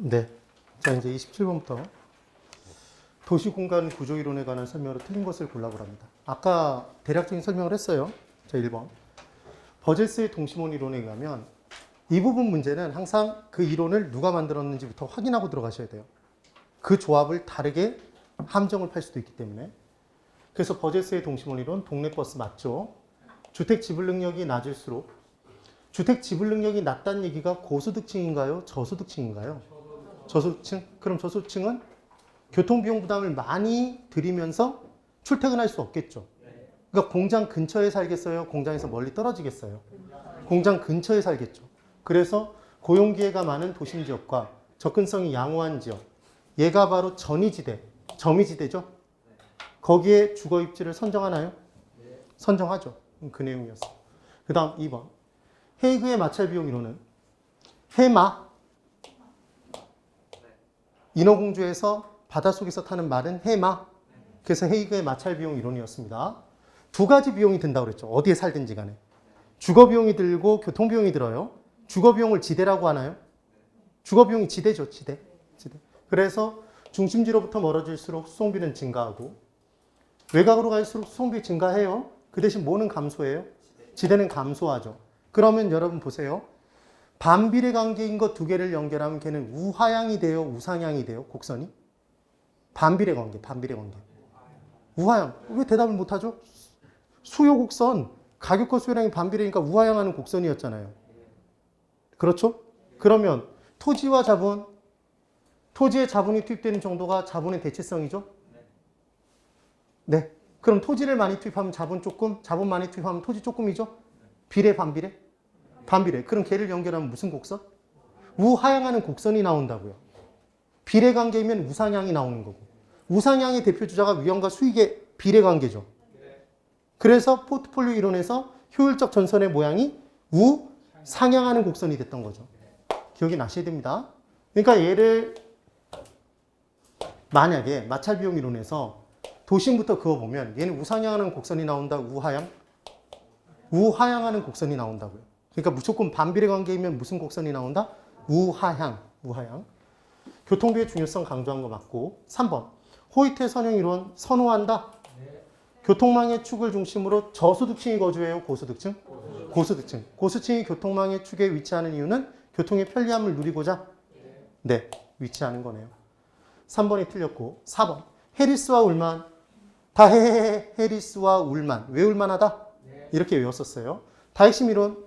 네. 자, 이제 27번부터 도시공간 구조이론에 관한 설명으로 틀린 것을 골라보랍니다. 아까 대략적인 설명을 했어요. 자, 1번. 버젤스의 동심원 이론에 의하면 이 부분 문제는 항상 그 이론을 누가 만들었는지부터 확인하고 들어가셔야 돼요. 그 조합을 다르게 함정을 팔 수도 있기 때문에. 그래서 버젤스의 동심원 이론, 동네 버스 맞죠? 주택 지불 능력이 낮을수록 주택 지불 능력이 낮다는 얘기가 고소득층인가요? 저소득층인가요? 저소득층? 그럼 저소득층은 교통비용 부담을 많이 들이면서 출퇴근할 수 없겠죠. 그러니까 공장 근처에 살겠어요? 공장에서 멀리 떨어지겠어요? 공장 근처에 살겠죠. 그래서 고용기회가 많은 도심지역과 접근성이 양호한 지역, 얘가 바로 전이지대, 점이지대죠. 거기에 주거입지를 선정하나요? 선정하죠. 그 내용이었어. 그 다음 2번. 헤이그의 마찰 비용 이론은 해마, 인어공주에서 바닷속에서 타는 말은 해마. 그래서 헤이그의 마찰 비용 이론이었습니다. 두 가지 비용이 든다고 그랬죠. 어디에 살든지 간에. 주거 비용이 들고 교통 비용이 들어요. 주거 비용을 지대라고 하나요? 주거 비용이 지대죠. 지대. 그래서 중심지로부터 멀어질수록 수송비는 증가하고 외곽으로 갈수록 수송비 증가해요. 그 대신 뭐는 감소해요? 지대는 감소하죠. 그러면 여러분 보세요. 반비례 관계인 것 두 개를 연결하면 걔는 우하향이 돼요? 우상향이 돼요? 곡선이? 반비례 관계. 우하향. 왜 대답을 못하죠? 수요 곡선. 가격과 수요량이 반비례니까 우하향하는 곡선이었잖아요. 그렇죠? 그러면 토지와 자본, 토지에 자본이 투입되는 정도가 자본의 대체성이죠? 네. 그럼 토지를 많이 투입하면 자본 조금, 자본 많이 투입하면 토지 조금이죠? 비례, 반비례? 반비례. 그럼 걔를 연결하면 무슨 곡선? 우하향하는 곡선이 나온다고요. 비례 관계이면 우상향이 나오는 거고. 우상향의 대표 주자가 위험과 수익의 비례 관계죠. 그래서 포트폴리오 이론에서 효율적 전선의 모양이 우상향하는 곡선이 됐던 거죠. 기억이 나셔야 됩니다. 그러니까 얘를 만약에 마찰 비용 이론에서 도심부터 그어보면 얘는 우상향하는 곡선이 나온다. 우하향하는 곡선이 나온다고요. 그러니까 무조건 반비례 관계이면 무슨 곡선이 나온다? 우하향. 교통비의 중요성 강조한 거 맞고. 3번. 호이트의 선형 이론 선호한다. 교통망의 축을 중심으로 저소득층이 거주해요? 고소득층? 고소득층. 고소층이 교통망의 축에 위치하는 이유는 교통의 편리함을 누리고자? 네, 위치하는 거네요. 3번이 틀렸고. 4번. 해리스와 울만. 다 해리스와 울만. 왜 울만하다? 이렇게 외웠었어요. 다핵심 이론.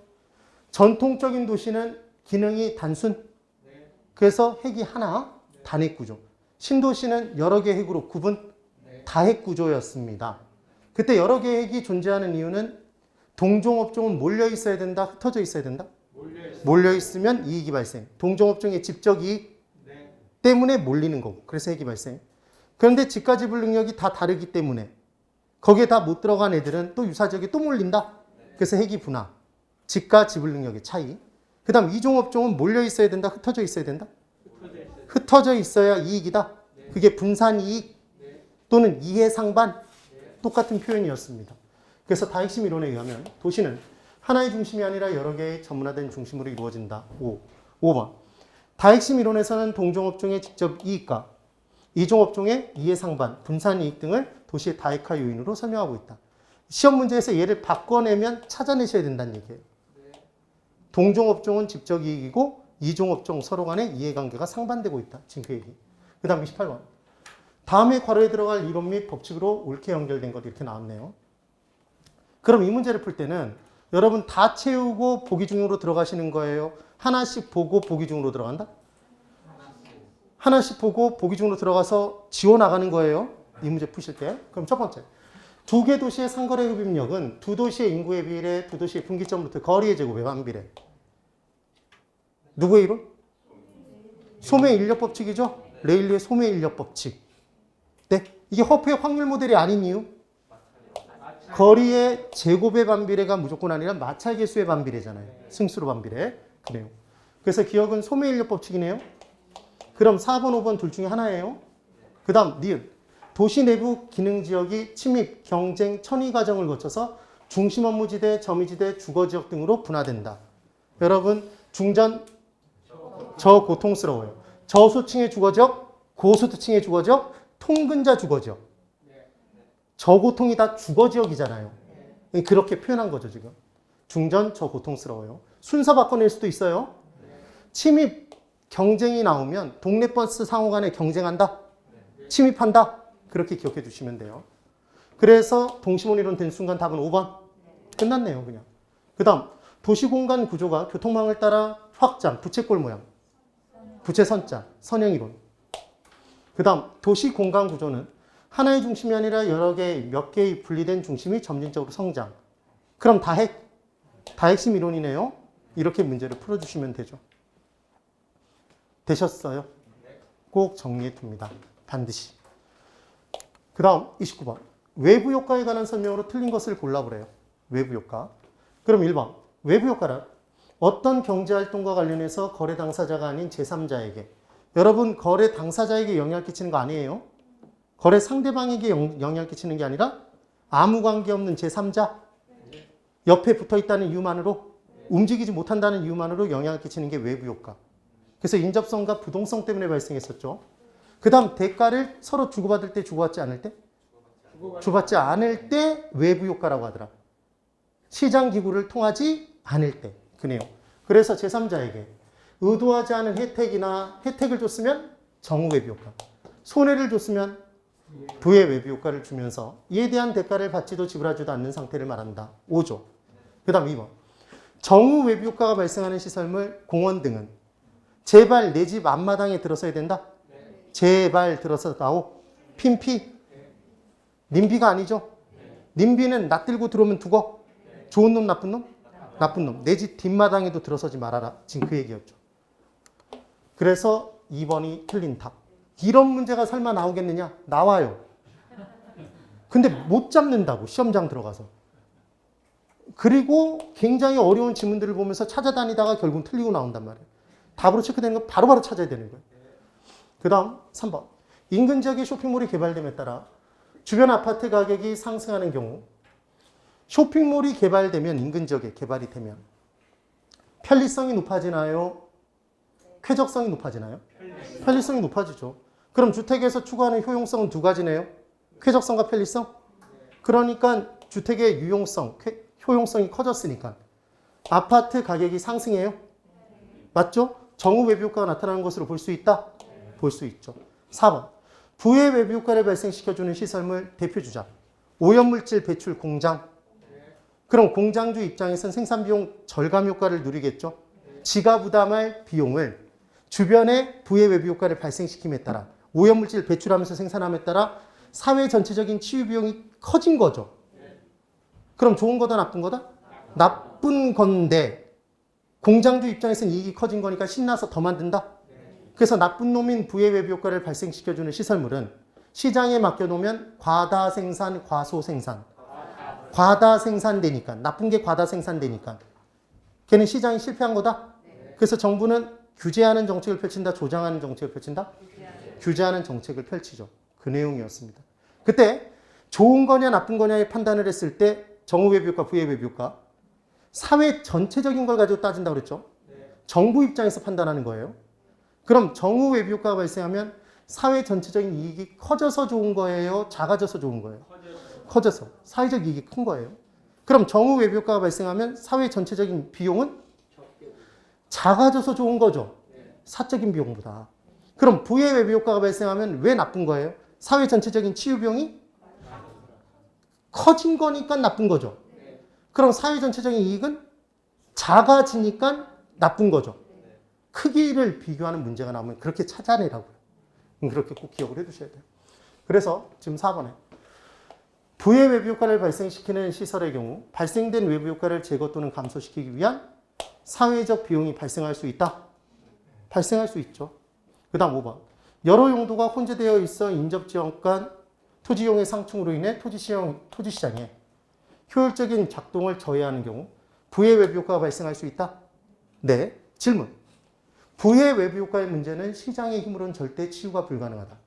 전통적인 도시는 기능이 단순. 그래서 핵이 하나. 단핵 구조. 신도시는 여러 개 핵으로 구분. 다핵 구조였습니다. 그때 여러 개 핵이 존재하는 이유는 동종업종은 몰려 있어야 된다. 흩어져 있어야 된다. 몰려 있으면 이익이 발생. 동종업종의 집적 이익 때문에 몰리는 거고. 그래서 핵이 발생. 그런데 집가 지불 능력이 다 다르기 때문에 거기에 다 못 들어간 애들은 또 유사지역에 또 몰린다. 그래서 핵이 분화. 집가 지불 능력의 차이. 그 다음 이종업종은 몰려 있어야 된다. 흩어져 있어야 된다. 흩어져 있어야 이익이다. 그게 분산 이익 또는 이해 상반. 똑같은 표현이었습니다. 그래서 다핵심 이론에 의하면 도시는 하나의 중심이 아니라 여러 개의 전문화된 중심으로 이루어진다. 5번. 다핵심 이론에서는 동종업종의 직접 이익과 이종업종의 이해상반, 분산이익 등을 도시의 다핵화 요인으로 설명하고 있다. 시험 문제에서 얘를 바꿔내면 찾아내셔야 된다는 얘기예요. 동종업종은 직접 이익이고 이종업종 서로 간의 이해관계가 상반되고 있다. 지금 그 얘기. 그 다음 28번. 다음에 괄호에 들어갈 이론 및 법칙으로 옳게 연결된 것 이렇게 나왔네요. 그럼 이 문제를 풀 때는 여러분 다 채우고 보기 중으로 들어가시는 거예요? 하나씩 보고 보기 중으로 들어간다? 하나씩 보고 보기 중으로 들어가서 지워나가는 거예요. 이 문제 푸실 때. 그럼 첫 번째. 두 개 도시의 상거래 흡입력은 두 도시의 인구의 비례, 두 도시의 분기점부터 거리의 제곱의 반비례. 누구의 이론? 소매 인력 법칙이죠? 레일리의 소매 인력 법칙. 네. 이게 허프의 확률 모델이 아닌 이유? 거리의 제곱의 반비례가 무조건 아니라 마찰 개수의 반비례잖아요. 승수로 반비례. 그래요. 그래서 기억은 소매 인력 법칙이네요. 그럼 4번, 5번 둘 중에 하나예요. 그 다음, 니은. 도시 내부 기능지역이 침입, 경쟁, 천위 과정을 거쳐서 중심 업무지대, 점유지대, 주거지역 등으로 분화된다. 여러분, 중전, 저 고통스러워요. 저소층의 주거지역, 고소득층의 주거지역, 통근자 주거지역. 저고통이 다 주거지역이잖아요. 그렇게 표현한 거죠, 지금. 중전, 저고통스러워요. 순서 바꿔낼 수도 있어요. 침입 경쟁이 나오면 동네 버스 상호 간에 경쟁한다? 침입한다? 그렇게 기억해 주시면 돼요. 그래서 동시몬이론 된 순간 답은 5번. 끝났네요, 그냥. 그 다음, 도시공간 구조가 교통망을 따라 확장, 부채꼴 모양. 부채선자, 선형이론. 그 다음, 도시공간 구조는 하나의 중심이 아니라 여러 개, 몇 개의 분리된 중심이 점진적으로 성장. 그럼 다핵심 이론이네요. 이렇게 문제를 풀어주시면 되죠. 되셨어요? 꼭 정리해 둡니다. 반드시. 그 다음 29번. 외부 효과에 관한 설명으로 틀린 것을 골라보래요. 외부 효과. 그럼 1번. 외부 효과란 어떤 경제활동과 관련해서 거래 당사자가 아닌 제3자에게. 여러분, 거래 당사자에게 영향을 끼치는 거 아니에요? 거래 상대방에게 영향을 끼치는 게 아니라 아무 관계없는 제3자. 옆에 붙어있다는 이유만으로, 움직이지 못한다는 이유만으로 영향을 끼치는 게 외부 효과. 그래서 인접성과 부동성 때문에 발생했었죠. 그 다음 대가를 서로 주고받을 때, 주고받지 않을 때? 주고받지 않을 때 외부 효과라고 하더라. 시장 기구를 통하지 않을 때. 그 내용. 그래서 제3자에게 의도하지 않은 혜택이나 혜택을 줬으면 정후 외부 효과. 손해를 줬으면 부의 외부 효과를 주면서 이에 대한 대가를 받지도 지불하지도 않는 상태를 말한다. 5조. 그 다음 2번. 정후 외부 효과가 발생하는 시설물, 공원 등은 제발 내 집 앞마당에 들어서야 된다? 제발 들어서 나오. 핀피. 님비가 아니죠? 님비는 나 들고 들어오면 두고. 좋은 놈, 나쁜 놈? 나쁜 놈. 내 집 뒷마당에도 들어서지 말아라. 지금 그 얘기였죠. 그래서 2번이 틀린 답. 이런 문제가 설마 나오겠느냐? 나와요. 근데 못 잡는다고, 시험장 들어가서. 그리고 굉장히 어려운 지문들을 보면서 찾아다니다가 결국 틀리고 나온단 말이에요. 답으로 체크되는 거 바로바로 찾아야 되는 거예요. 그 다음 3번. 인근 지역의 쇼핑몰이 개발됨에 따라 주변 아파트 가격이 상승하는 경우 쇼핑몰이 개발되면, 인근 지역에 개발이 되면 편리성이 높아지나요? 쾌적성이 높아지나요? 편리성이 높아지죠. 그럼 주택에서 추구하는 효용성은 두 가지네요. 쾌적성과 편리성. 그러니까 주택의 유용성, 효용성이 커졌으니까 아파트 가격이 상승해요. 맞죠? 정후 외부 효과가 나타나는 것으로 볼 수 있다? 볼 수 있죠. 4번. 부의 외부 효과를 발생시켜주는 시설물 대표주자. 오염물질 배출 공장. 그럼 공장주 입장에서는 생산비용 절감 효과를 누리겠죠. 지가 부담할 비용을 주변에 부의 외부 효과를 발생시킴에 따라, 오염물질 배출하면서 생산함에 따라 사회 전체적인 치유 비용이 커진 거죠. 그럼 좋은 거다, 나쁜 거다? 나쁜 건데 공장주 입장에서는 이익이 커진 거니까 신나서 더 만든다? 그래서 나쁜 놈인 부의 외부 효과를 발생시켜주는 시설물은 시장에 맡겨놓으면 과다 생산, 과소 생산. 과다 생산되니까, 나쁜 게 과다 생산되니까 걔는 시장이 실패한 거다? 그래서 정부는 규제하는 정책을 펼친다, 조장하는 정책을 펼친다? 규제하는 정책을 펼치죠. 그 내용이었습니다. 그때 좋은 거냐 나쁜 거냐의 판단을 했을 때 정후 외부 효과, 부의 외부 효과, 사회 전체적인 걸 가지고 따진다고 그랬죠. 정부 입장에서 판단하는 거예요. 그럼 정후 외부 효과가 발생하면 사회 전체적인 이익이 커져서 좋은 거예요? 작아져서 좋은 거예요? 커져서. 사회적 이익이 큰 거예요. 그럼 정후 외부 효과가 발생하면 사회 전체적인 비용은 작아져서 좋은 거죠. 사적인 비용보다. 그럼 부의 외부 효과가 발생하면 왜 나쁜 거예요? 사회 전체적인 치유 비용이 커진 거니까 나쁜 거죠. 그럼 사회 전체적인 이익은 작아지니까 나쁜 거죠. 크기를 비교하는 문제가 나오면 그렇게 찾아내라고요. 그렇게 꼭 기억을 해두셔야 돼요. 그래서 지금 4번에 부의 외부 효과를 발생시키는 시설의 경우 발생된 외부 효과를 제거 또는 감소시키기 위한 사회적 비용이 발생할 수 있다? 발생할 수 있죠. 그 다음 5번. 여러 용도가 혼재되어 있어 인접지역 간 토지용의 상충으로 인해 토지시장에 효율적인 작동을 저해하는 경우 부의 외부 효과가 발생할 수 있다? 네. 질문. 부의 외부 효과의 문제는 시장의 힘으로는 절대 치유가 불가능하다.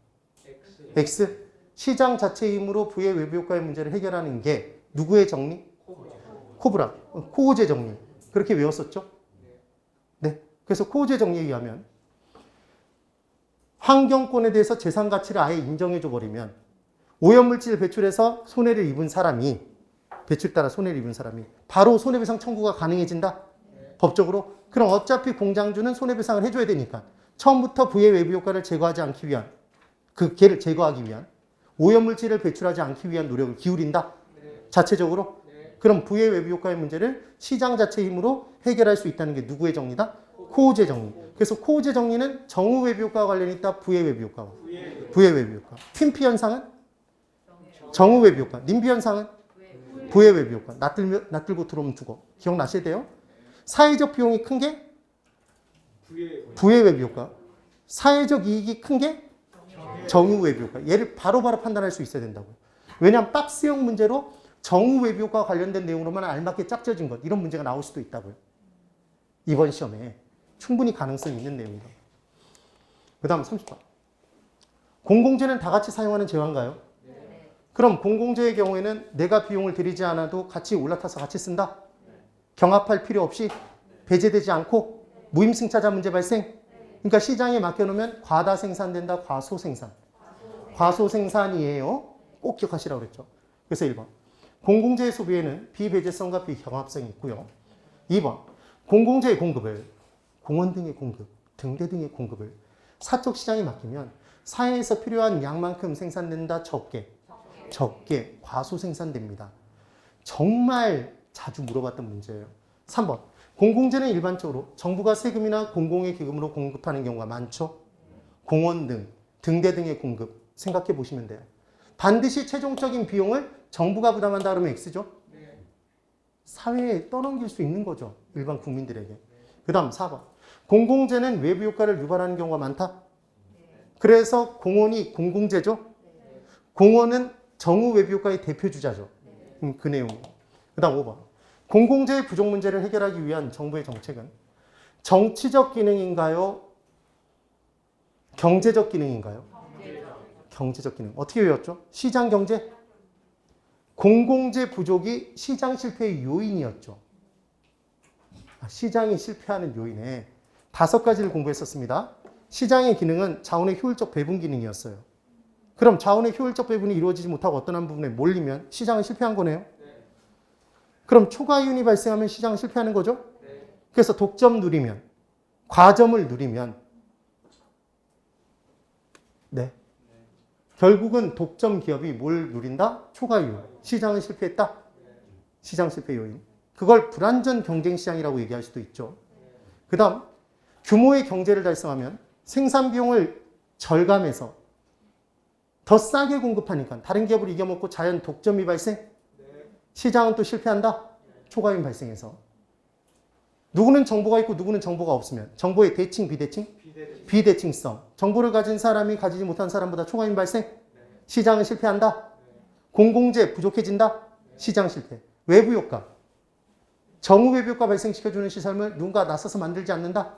X. 시장 자체의 힘으로 부의 외부 효과의 문제를 해결하는 게 누구의 정리? 코브라. 코오제 정리. 그렇게 외웠었죠? 네. 그래서 코오제 정리에 의하면 환경권에 대해서 재산 가치를 아예 인정해줘 버리면 오염물질 배출해서 손해를 입은 사람이 배출 따라 손해를 입은 사람이 바로 손해배상 청구가 가능해진다? 법적으로? 그럼 어차피 공장주는 손해배상을 해줘야 되니까 처음부터 부의 외부 효과를 제거하지 않기 위한 걔를 제거하기 위한 오염물질을 배출하지 않기 위한 노력을 기울인다? 자체적으로? 그럼 부의 외부 효과의 문제를 시장 자체의 힘으로 해결할 수 있다는 게 누구의 정리다? 코우제 정리. 그래서 코우제 정리는 정우 외부 효과와 관련이 있다? 부의 외부 효과와? 부의 외부 효과. 휨피 현상은? 정우 외부 효과. 님비 현상은? 부의 외부 효과. 놔들고 들어오면 죽어. 기억나셔야 돼요? 사회적 비용이 큰 게? 부의 외부 효과. 사회적 이익이 큰 게? 정우 외부 효과. 얘를 바로바로 판단할 수 있어야 된다고요. 왜냐하면 박스형 문제로 정우 외부 효과와 관련된 내용으로만 알맞게 짝져진 것. 이런 문제가 나올 수도 있다고요. 이번 시험에. 충분히 가능성이 있는 내용이다. 그 다음 30번. 공공재는 다 같이 사용하는 재화인가요? 네. 그럼 공공재의 경우에는 내가 비용을 들이지 않아도 같이 올라타서 같이 쓴다? 네. 경합할 필요 없이 배제되지 않고 무임승차자 문제 발생? 그러니까 시장에 맡겨놓으면 과다 생산된다, 과소생산. 과소생산이에요. 꼭 기억하시라고 그랬죠. 그래서 1번. 공공재의 소비에는 비배제성과 비경합성이 있고요. 2번. 공공재의 공급을 공원 등의 공급, 등대 등의 공급을 사적 시장에 맡기면 사회에서 필요한 양만큼 생산된다, 적게 과소 생산됩니다. 정말 자주 물어봤던 문제예요. 3번. 공공재는 일반적으로 정부가 세금이나 공공의 기금으로 공급하는 경우가 많죠. 공원 등, 등대 등의 공급 생각해 보시면 돼요. 반드시 최종적인 비용을 정부가 부담한다 그러면 X죠? 사회에 떠넘길 수 있는 거죠. 일반 국민들에게. 그 다음 4번. 공공재는 외부 효과를 유발하는 경우가 많다. 그래서 공원이 공공재죠. 공원은 정우 외부 효과의 대표 주자죠. 그 내용. 그 다음 5번. 공공재의 부족 문제를 해결하기 위한 정부의 정책은 정치적 기능인가요? 경제적 기능인가요? 경제적 기능. 어떻게 외웠죠? 시장 경제? 공공재 부족이 시장 실패의 요인이었죠. 시장이 실패하는 요인에 5가지를 공부했었습니다. 시장의 기능은 자원의 효율적 배분 기능이었어요. 그럼 자원의 효율적 배분이 이루어지지 못하고 어떤 한 부분에 몰리면 시장은 실패한 거네요. 그럼 초과이윤이 발생하면 시장은 실패하는 거죠. 그래서 독점 누리면, 과점을 누리면 결국은 독점 기업이 뭘 누린다? 초과이윤. 시장은 실패했다? 시장 실패 요인. 그걸 불완전 경쟁 시장이라고 얘기할 수도 있죠. 그 다음 규모의 경제를 달성하면 생산 비용을 절감해서 더 싸게 공급하니까 다른 기업을 이겨먹고 자연 독점이 발생? 시장은 또 실패한다? 초과이윤 발생해서. 누구는 정보가 있고 누구는 정보가 없으면 정보의 대칭, 비대칭? 비대칭성. 정보를 가진 사람이 가지지 못한 사람보다 초과이윤 발생? 시장은 실패한다? 공공재 부족해진다? 시장 실패. 외부 효과. 정우 외부 효과 발생시켜주는 시설물 누군가 나서서 만들지 않는다?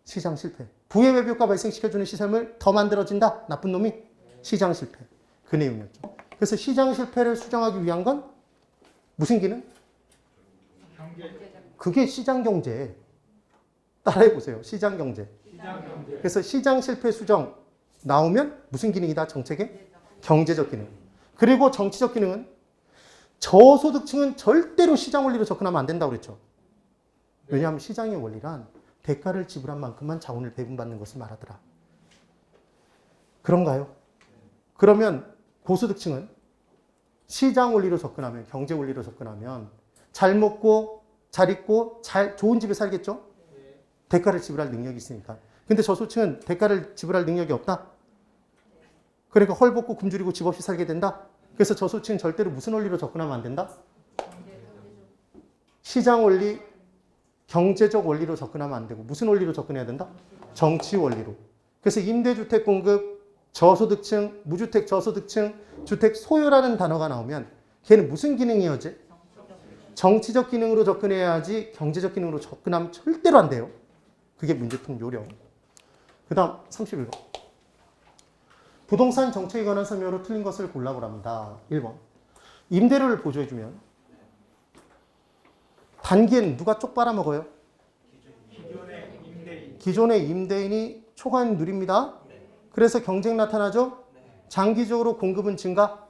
시장 실패. 부의 외부 효과 발생시켜주는 시설물 더 만들어진다? 나쁜 놈이? 시장 실패. 그 내용이었죠. 그래서 시장 실패를 수정하기 위한 건 무슨 기능? 그게 시장 경제. 따라해보세요. 시장 경제. 그래서 시장 실패 수정 나오면 무슨 기능이다? 정책의? 경제적 기능. 그리고 정치적 기능은 저소득층은 절대로 시장 원리로 접근하면 안 된다고 그랬죠. 왜냐하면 시장의 원리란 대가를 지불한 만큼만 자원을 배분받는 것을 말하더라. 그런가요? 그러면 고소득층은 시장 원리로 접근하면, 경제 원리로 접근하면 잘 먹고 잘 입고 좋은 집에 살겠죠? 대가를 지불할 능력이 있으니까. 근데 저소득층은 대가를 지불할 능력이 없다? 그러니까 헐벗고 굶주리고 집 없이 살게 된다? 그래서 저소득층은 절대로 무슨 원리로 접근하면 안 된다? 시장 원리, 경제적 원리로 접근하면 안 되고 무슨 원리로 접근해야 된다? 정치 원리로. 그래서 임대주택 공급, 저소득층, 무주택 저소득층, 주택 소유라는 단어가 나오면 걔는 무슨 기능이어지? 정치적 기능으로 접근해야지 경제적 기능으로 접근하면 절대로 안 돼요. 그게 문제품 요령. 그 다음 31번. 부동산 정책에 관한 설명으로 틀린 것을 골라보랍니다. 1번. 임대료를 보조해주면 단기에는 누가 쪽 빨아먹어요? 기존의 임대인이 초과율 누립니다. 그래서 경쟁 나타나죠. 장기적으로 공급은 증가.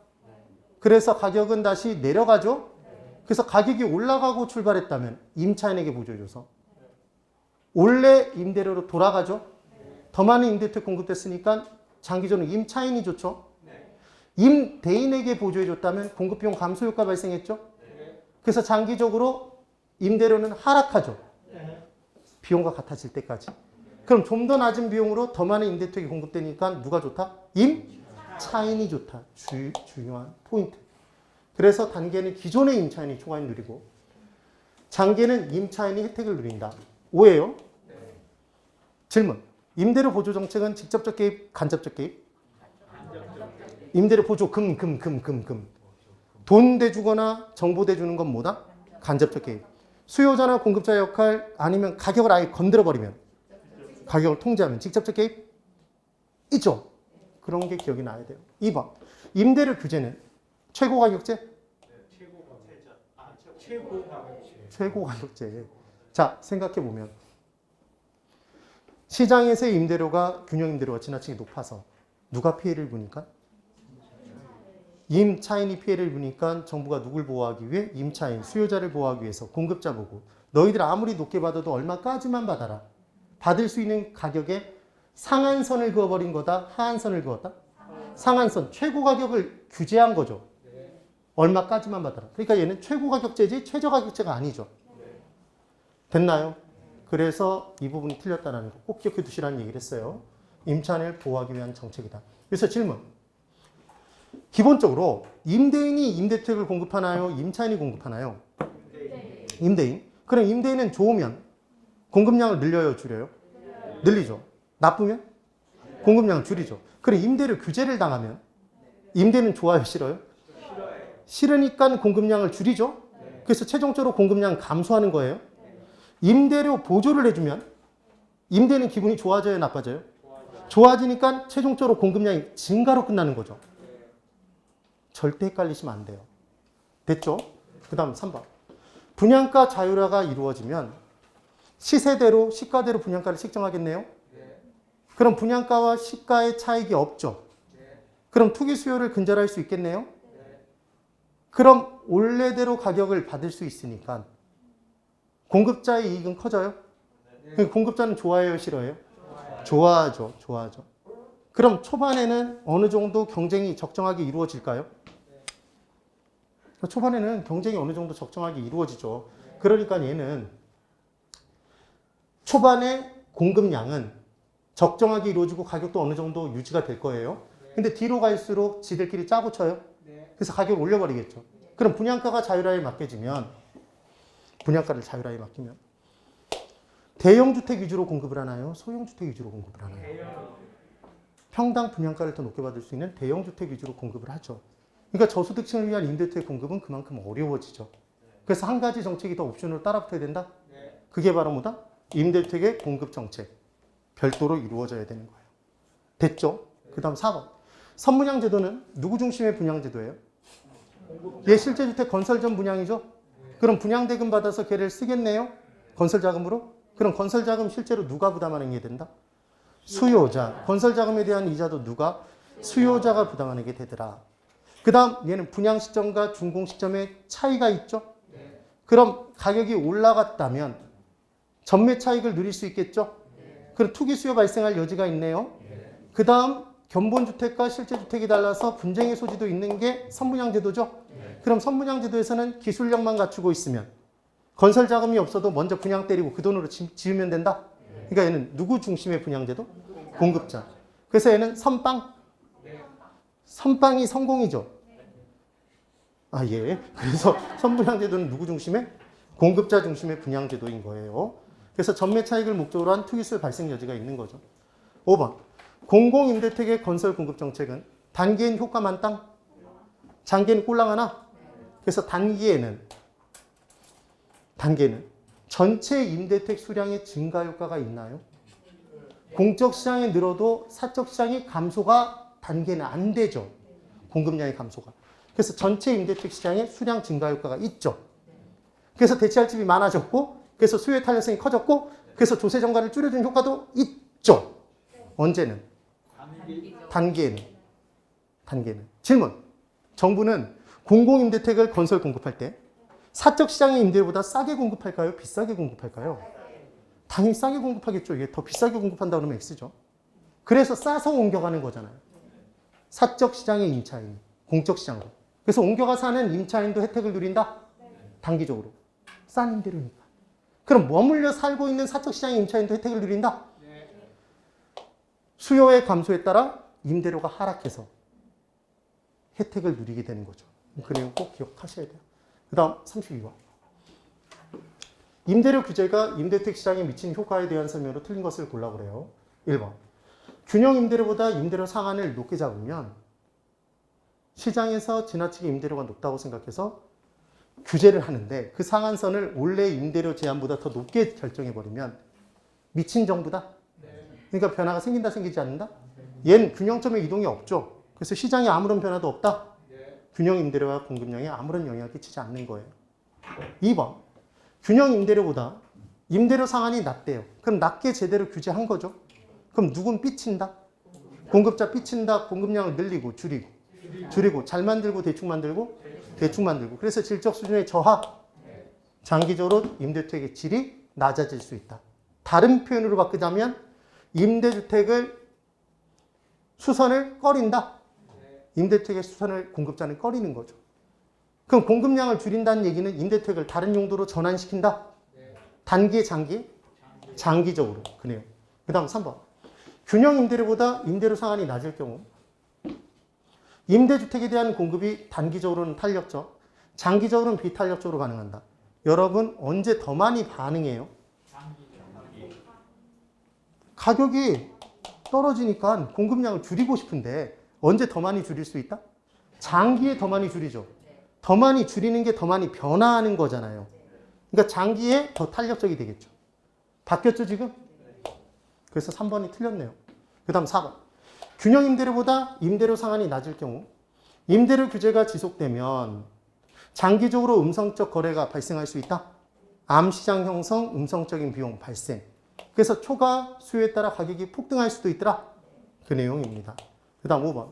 그래서 가격은 다시 내려가죠. 그래서 가격이 올라가고 출발했다면 임차인에게 보조해줘서 원래 임대료로 돌아가죠. 더 많은 임대택 공급됐으니까 장기적으로 임차인이 좋죠. 임대인에게 보조해줬다면 공급비용 감소 효과 발생했죠. 그래서 장기적으로 임대료는 하락하죠. 비용과 같아질 때까지. 그럼 좀 더 낮은 비용으로 더 많은 임대택이 공급되니까 누가 좋다? 임차인이 좋다. 중요한 포인트. 그래서 단계는 기존의 임차인이 초과율 누리고 장기는 임차인이 혜택을 누린다. 오해요? 질문. 임대료 보조 정책은 직접적 개입, 간접적 개입? 임대료 보조 금. 돈 대주거나 정보 대주는 건 뭐다? 간접적 개입. 수요자나 공급자 역할 아니면 가격을 아예 건드려버리면 가격을 통제하면 직접적 개입? 있죠. 그런 게 기억이 나야 돼요. 2번. 임대료 규제는 최고 가격제? 최고 가격제. 자, 생각해보면 시장에서의 임대료가 균형 임대료가 지나치게 높아서 누가 피해를 보니까? 임차인이 피해를 보니까 정부가 누굴 보호하기 위해? 임차인, 수요자를 보호하기 위해서 공급자 보고 너희들 아무리 높게 받아도 얼마까지만 받아라. 받을 수 있는 가격에 상한선을 그어버린 거다? 하한선을 그었다? 상한선, 최고 가격을 규제한 거죠. 얼마까지만 받아라. 그러니까 얘는 최고 가격제지 최저 가격제가 아니죠. 됐나요? 그래서 이 부분이 틀렸다는 거 꼭 기억해 두시라는 얘기를 했어요. 임차인을 보호하기 위한 정책이다. 그래서 질문. 기본적으로 임대인이 임대택을 공급하나요? 임차인이 공급하나요? 임대인. 그럼 임대인은 좋으면 공급량을 늘려요? 줄여요? 늘리죠. 나쁘면? 공급량을 줄이죠. 그럼 임대료 규제를 당하면 임대는 좋아요? 싫어요? 싫으니까 공급량을 줄이죠. 그래서 최종적으로 공급량 감소하는 거예요. 임대료 보조를 해주면 임대는 기분이 좋아져요? 나빠져요? 좋아지니까 최종적으로 공급량이 증가로 끝나는 거죠. 절대 헷갈리시면 안 돼요. 됐죠? 그 다음 3번. 분양가 자율화가 이루어지면 시세대로 시가대로 분양가를 책정하겠네요. 그럼 분양가와 시가의 차익이 없죠. 그럼 투기 수요를 근절할 수 있겠네요. 그럼 원래대로 가격을 받을 수 있으니까 공급자의 이익은 커져요. 공급자는 좋아해요? 싫어해요? 좋아하죠. 좋아하죠. 그럼 초반에는 어느 정도 경쟁이 적정하게 이루어질까요? 초반에는 경쟁이 어느 정도 적정하게 이루어지죠. 그러니까 얘는 초반에 공급량은 적정하게 이루어지고 가격도 어느 정도 유지가 될 거예요. 근데 뒤로 갈수록 지들끼리 짜고 쳐요. 그래서 가격을 올려버리겠죠. 그럼 분양가가 자율화에 맡겨지면 분양가를 자율화에 맡기면 대형주택 위주로 공급을 하나요? 소형주택 위주로 공급을 하나요? 평당 분양가를 더 높게 받을 수 있는 대형주택 위주로 공급을 하죠. 그러니까 저소득층을 위한 임대주택 공급은 그만큼 어려워지죠. 그래서 한 가지 정책이 더 옵션으로 따라붙어야 된다? 그게 바로 뭐다? 임대주택의 공급 정책. 별도로 이루어져야 되는 거예요. 됐죠? 그 다음 4번. 선분양 제도는 누구 중심의 분양 제도예요? 얘 실제주택 건설 전 분양이죠? 그럼 분양대금 받아서 걔를 쓰겠네요? 건설자금으로? 그럼 건설자금 실제로 누가 부담하는 게 된다? 수요자. 건설자금에 대한 이자도 누가? 수요자가 부담하게 되더라. 그 다음 얘는 분양 시점과 준공 시점에 차이가 있죠? 그럼 가격이 올라갔다면 전매 차익을 누릴 수 있겠죠? 그럼 투기 수요 발생할 여지가 있네요. 그 다음 견본주택과 실제주택이 달라서 분쟁의 소지도 있는 게 선분양제도죠? 그럼 선분양제도에서는 기술력만 갖추고 있으면 건설 자금이 없어도 먼저 분양 때리고 그 돈으로 지으면 된다? 그러니까 얘는 누구 중심의 분양제도? 공급자. 그래서 얘는 선빵? 선빵이 성공이죠? 아, 예. 그래서 선분양제도는 누구 중심의? 공급자 중심의 분양제도인 거예요. 그래서 전매 차익을 목적으로 한 투기수요 발생 여지가 있는 거죠. 5번. 공공임대택의 건설 공급 정책은 단기엔 효과 만땅? 장기엔 꼴랑 하나? 그래서 단기에는 전체 임대택 수량의 증가 효과가 있나요? 공적 시장이 늘어도 사적 시장이 감소가 단기에는 안 되죠. 공급량의 감소가. 그래서 전체 임대택 시장의 수량 증가 효과가 있죠. 그래서 대체할 집이 많아졌고, 그래서 수요의 탄력성이 커졌고, 그래서 조세 정가를 줄여준 효과도 있죠. 언제는? 단기에는. 단기에는. 질문. 정부는 공공임대택을 건설 공급할 때 사적 시장의 임대료보다 싸게 공급할까요? 비싸게 공급할까요? 당연히 싸게 공급하겠죠. 이게 더 비싸게 공급한다 그러면 X죠. 그래서 싸서 옮겨가는 거잖아요. 사적 시장의 임차인, 공적 시장으로. 그래서 옮겨가서 하는 임차인도 혜택을 누린다? 단기적으로. 싼 임대료니까. 그럼 머물러 살고 있는 사적 시장의 임차인도 혜택을 누린다? 수요의 감소에 따라 임대료가 하락해서 혜택을 누리게 되는 거죠. 그 내용 꼭 기억하셔야 돼요. 그 다음 32번. 임대료 규제가 임대택 시장에 미친 효과에 대한 설명으로 틀린 것을 골라보래요. 1번. 균형 임대료보다 임대료 상한을 높게 잡으면 시장에서 지나치게 임대료가 높다고 생각해서 규제를 하는데 그 상한선을 원래 임대료 제한보다 더 높게 결정해버리면 미친 정부다? 그러니까 변화가 생긴다 생기지 않는다? 얘는 균형점의 이동이 없죠. 그래서 시장에 아무런 변화도 없다? 균형 임대료와 공급량에 아무런 영향을 끼치지 않는 거예요. 2번. 균형 임대료보다 임대료 상한이 낮대요. 그럼 낮게 제대로 규제한 거죠. 그럼 누군 삐친다? 공급자 삐친다. 공급량을 늘리고 줄이고 잘 만들고 대충 만들고 그래서 질적 수준의 저하, 장기적으로 임대주택의 질이 낮아질 수 있다. 다른 표현으로 바꾸자면 임대주택을 수선을 꺼린다. 임대주택의 수선을 공급자는 꺼리는 거죠. 그럼 공급량을 줄인다는 얘기는 임대주택을 다른 용도로 전환시킨다. 단기, 장기? 장기적으로. 그 내용. 그 다음 3번. 균형 임대료보다 임대료 상한이 낮을 경우 임대주택에 대한 공급이 단기적으로는 탄력적, 장기적으로는 비탄력적으로 가능한다. 여러분 언제 더 많이 반응해요? 가격이 떨어지니까 공급량을 줄이고 싶은데 언제 더 많이 줄일 수 있다? 장기에 더 많이 줄이죠. 더 많이 줄이는 게 더 많이 변화하는 거잖아요. 그러니까 장기에 더 탄력적이 되겠죠. 바뀌었죠 지금? 그래서 3번이 틀렸네요. 그 다음 4번. 균형 임대료보다 임대료 상한이 낮을 경우 임대료 규제가 지속되면 장기적으로 음성적 거래가 발생할 수 있다. 암시장 형성, 음성적인 비용 발생. 그래서 초과 수요에 따라 가격이 폭등할 수도 있더라. 그 내용입니다. 그 다음 5번.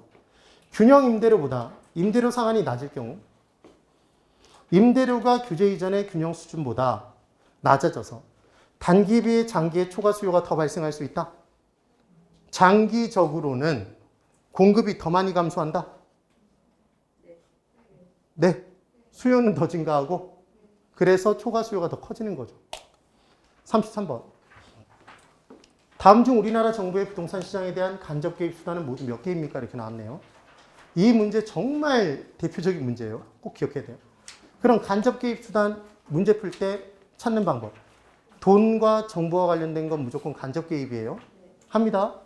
균형 임대료보다 임대료 상한이 낮을 경우 임대료가 규제 이전의 균형 수준보다 낮아져서 단기 비해 장기에 초과 수요가 더 발생할 수 있다. 장기적으로는 공급이 더 많이 감소한다. 네. 수요는 더 증가하고 그래서 초과 수요가 더 커지는 거죠. 33번. 다음 중 우리나라 정부의 부동산 시장에 대한 간접 개입 수단은 모두 몇 개입니까? 이렇게 나왔네요. 이 문제 정말 대표적인 문제예요. 꼭 기억해야 돼요. 그럼 간접 개입 수단 문제 풀 때 찾는 방법. 돈과 정보와 관련된 건 무조건 간접 개입이에요. 합니다.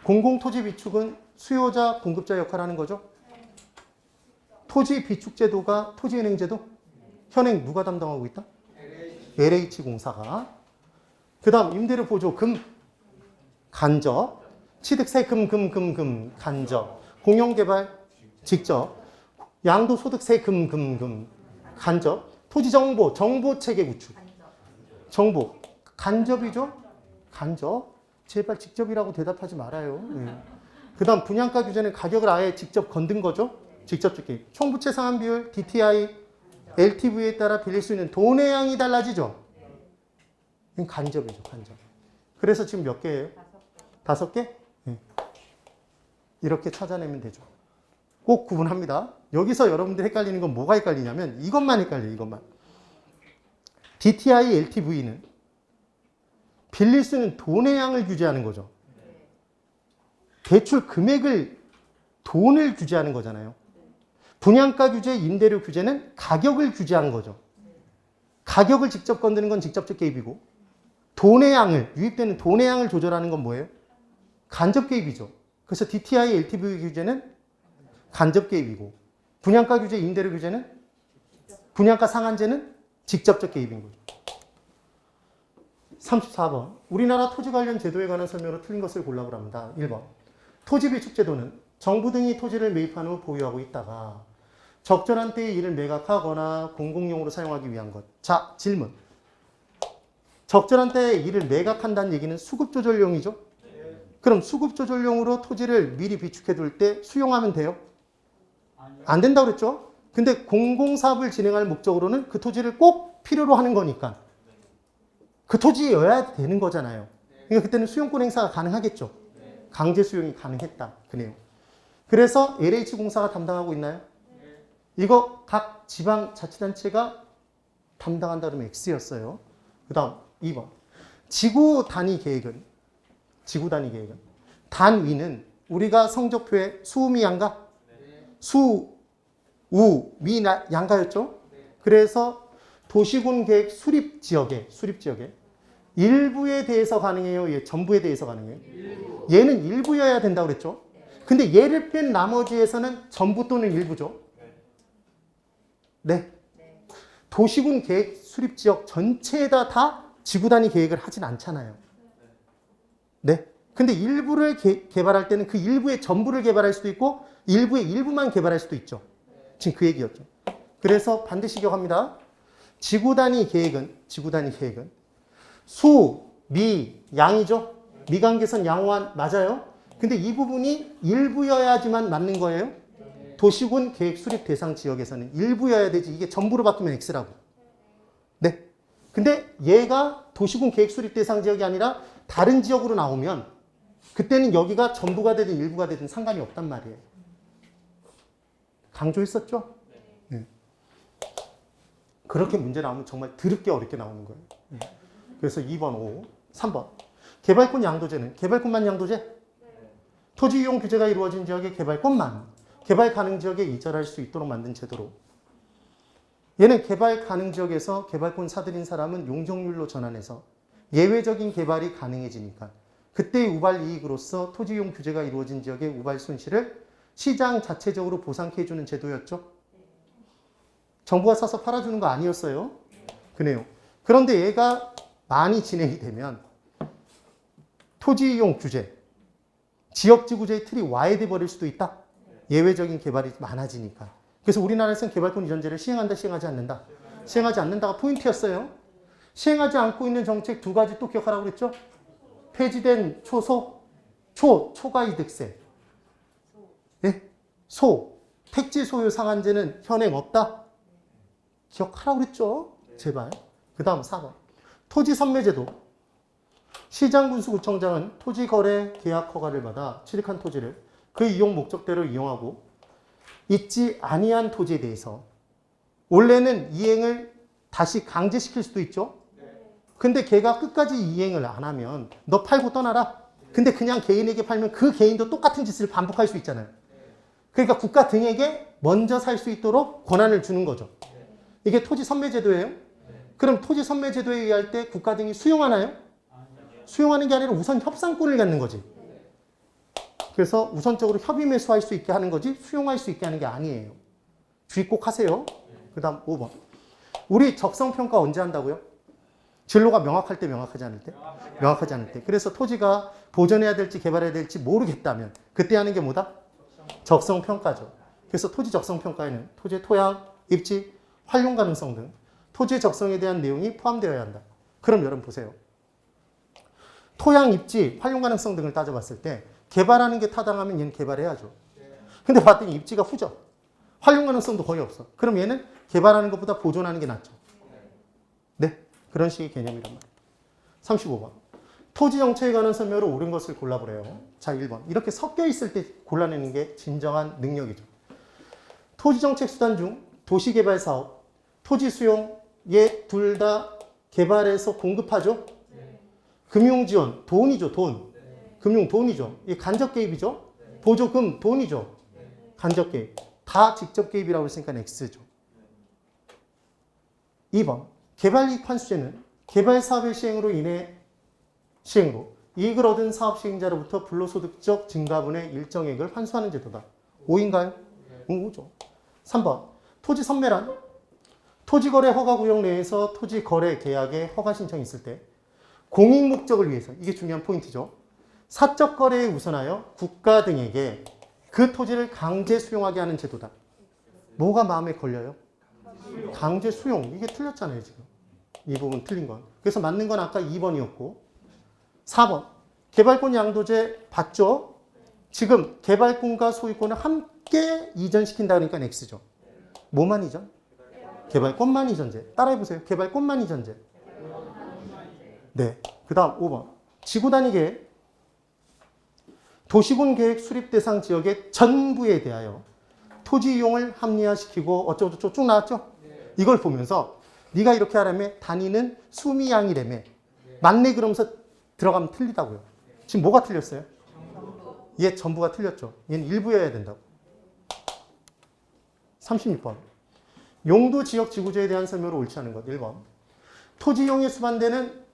공공토지 비축은 수요자, 공급자 역할을 하는 거죠. 토지 비축 제도가 토지은행 제도. 현행 누가 담당하고 있다? LH공사가. 그 다음 임대료 보조 금. 간접. 취득세 금. 간접. 공영개발 직접. 양도소득세 금. 간접. 토지정보. 정보체계 구축. 정보. 간접이죠? 간접. 제발 직접이라고 대답하지 말아요. 네. 그 다음 분양가 규제는 가격을 아예 직접 건든 거죠? 직접적 개입. 총부채 상환 비율, DTI, LTV에 따라 빌릴 수 있는 돈의 양이 달라지죠? 이건 간접이죠, 간접. 그래서 지금 몇 개예요? 5개? 네. 이렇게 찾아내면 되죠. 꼭 구분합니다. 여기서 여러분들 헷갈리는 건 뭐가 헷갈리냐면 이것만 헷갈려요, 이것만. DTI, LTV는 빌릴 수 있는 돈의 양을 규제하는 거죠. 대출 금액을 돈을 규제하는 거잖아요. 분양가 규제, 임대료 규제는 가격을 규제하는 거죠. 가격을 직접 건드는 건 직접적 개입이고 돈의 양을, 유입되는 돈의 양을 조절하는 건 뭐예요? 간접 개입이죠. 그래서 DTI, LTV 규제는 간접 개입이고 분양가 규제, 임대료 규제는 분양가 상한제는 직접적 개입인 거죠. 34번. 우리나라 토지 관련 제도에 관한 설명으로 틀린 것을 골라보랍니다. 1번. 토지 비축 제도는 정부 등이 토지를 매입한 후 보유하고 있다가 적절한 때에 이를 매각하거나 공공용으로 사용하기 위한 것. 자, 질문. 적절한 때에 이를 매각한다는 얘기는 수급 조절용이죠? 그럼 수급 조절용으로 토지를 미리 비축해 둘 때 수용하면 돼요? 안 된다고 그랬죠? 근데 공공사업을 진행할 목적으로는 그 토지를 꼭 필요로 하는 거니까 그 토지여야 되는 거잖아요. 그러니까 그때는 수용권 행사가 가능하겠죠. 강제 수용이 가능했다. 그 내용. 그래서 LH공사가 담당하고 있나요? 이거 각 지방자치단체가 담당한다 그러면 X였어요. 그 다음 2번. 지구 단위 계획은 단위는 우리가 성적표에 수미 양가? 수, 우, 미, 양가였죠? 그래서 도시군 계획 수립 지역에 일부에 대해서 가능해요? 얘 전부에 대해서 가능해요? 얘는 일부여야 된다고 그랬죠? 근데 얘를 뺀 나머지에서는 전부 또는 일부죠? 네. 도시군 계획 수립 지역 전체에다 다 지구 단위 계획을 하진 않잖아요. 네. 근데 일부를 개발할 때는 그 일부의 전부를 개발할 수도 있고 일부의 일부만 개발할 수도 있죠. 지금 그 얘기였죠. 그래서 반드시 기억합니다. 지구 단위 계획은 수, 미, 양이죠. 미관계선 양호한 맞아요. 근데 이 부분이 일부여야지만 맞는 거예요. 도시군 계획 수립 대상 지역에서는 일부여야 되지. 이게 전부로 바뀌면 X라고. 네. 근데 얘가 도시군 계획 수립 대상 지역이 아니라 다른 지역으로 나오면 그때는 여기가 전부가 되든 일부가 되든 상관이 없단 말이에요. 강조했었죠? 네. 그렇게 문제 나오면 정말 드럽게 어렵게 나오는 거예요. 네. 그래서 2번, 5, 3번. 개발권 양도제는 개발권만 양도제? 토지 이용 규제가 이루어진 지역의 개발권만 개발 가능 지역에 이전할 수 있도록 만든 제도로 얘는 개발 가능 지역에서 개발권 사들인 사람은 용적률로 전환해서 예외적인 개발이 가능해지니까 그때의 우발 이익으로서 토지 이용 규제가 이루어진 지역의 우발 손실을 시장 자체적으로 보상해주는 제도였죠. 정부가 사서 팔아주는 거 아니었어요. 그네요. 그런데 얘가 많이 진행이 되면 토지 이용 규제, 지역지구제의 틀이 와해돼 버릴 수도 있다. 예외적인 개발이 많아지니까. 그래서 우리나라에서는 개발권 이전제를 시행한다, 시행하지 않는다. 시행하지 않는다가 포인트였어요. 시행하지 않고 있는 정책 두 가지 또 기억하라고 그랬죠? 폐지된 초과이득세. 네? 택지 소유 상한제는 현행 없다. 기억하라고 그랬죠? 제발. 그 다음 4번. 토지 선매제도. 시장군수구청장은 토지거래 계약 허가를 받아 취득한 토지를 그 이용 목적대로 이용하고 있지 아니한 토지에 대해서 원래는 이행을 다시 강제시킬 수도 있죠. 근데 걔가 끝까지 이행을 안 하면 너 팔고 떠나라. 근데 그냥 개인에게 팔면 그 개인도 똑같은 짓을 반복할 수 있잖아요. 그러니까 국가 등에게 먼저 살 수 있도록 권한을 주는 거죠. 이게 토지 선매제도예요. 그럼 토지 선매제도에 의할 때 국가 등이 수용하나요? 수용하는 게 아니라 우선 협상권을 갖는 거지. 그래서 우선적으로 협의 매수할 수 있게 하는 거지 수용할 수 있게 하는 게 아니에요. 주의 꼭 하세요. 그 다음 5번. 우리 적성평가 언제 한다고요? 진로가 명확할 때, 명확하지 않을 때? 명확하지 않을 때. 그래서 토지가 보존해야 될지 개발해야 될지 모르겠다면 그때 하는 게 뭐다? 적성평가죠. 그래서 토지 적성평가에는 토지의 토양, 입지, 활용 가능성 등 토지의 적성에 대한 내용이 포함되어야 한다. 그럼 여러분 보세요. 토양, 입지, 활용 가능성 등을 따져봤을 때 개발하는 게 타당하면 얘는 개발해야죠. 근데 봤더니 입지가 후져. 활용 가능성도 거의 없어. 그럼 얘는 개발하는 것보다 보존하는 게 낫죠. 네. 그런 식의 개념이란 말이에요. 35번. 토지 정책에 관한 설명으로 옳은 것을 골라보래요. 자, 1번. 이렇게 섞여 있을 때 골라내는 게 진정한 능력이죠. 토지 정책 수단 중 도시개발 사업, 토지 수용, 얘 둘 다 개발해서 공급하죠. 금융 지원, 돈이죠, 돈. 금융 돈이죠. 이 간접 개입이죠. 보조금 돈이죠. 간접 개입. 다 직접 개입이라고 했으니까 X죠. 2번. 개발이익 환수제는 개발 사업의 시행으로 이익을 얻은 사업 시행자로부터 불로소득적 증가분의 일정액을 환수하는 제도다. 5인가요? 응, 5죠. 3번. 토지 선매란 토지거래 허가구역 내에서 토지거래 계약의 허가 신청이 있을 때 공익 목적을 위해서, 이게 중요한 포인트죠. 사적 거래에 우선하여 국가 등에게 그 토지를 강제 수용하게 하는 제도다. 뭐가 마음에 걸려요? 강제 수용. 이게 틀렸잖아요, 지금. 이 부분 틀린 건. 그래서 맞는 건 아까 2번이었고 4번. 개발권 양도제 봤죠? 지금 개발권과 소유권을 함께 이전시킨다 그러니까 X죠. 뭐만 이전? 개발권만 이전제. 따라해보세요. 개발권만 이전제. 네. 그 다음 5번. 지구 단위계획. 도시군 계획 수립 대상 지역의 전부에 대하여 토지 이용을 합리화시키고 어쩌고저쩌고 쭉 나왔죠? 이걸 보면서 네가 이렇게 하라며 단위는 수미양이라며 맞네 그러면서 들어가면 틀리다고요. 지금 뭐가 틀렸어요? 얘 전부가 틀렸죠. 얘는 일부여야 된다고. 36번. 용도 지역 지구조에 대한 설명으로 옳지 않은 것. 1번. 토지 이용에 수반되는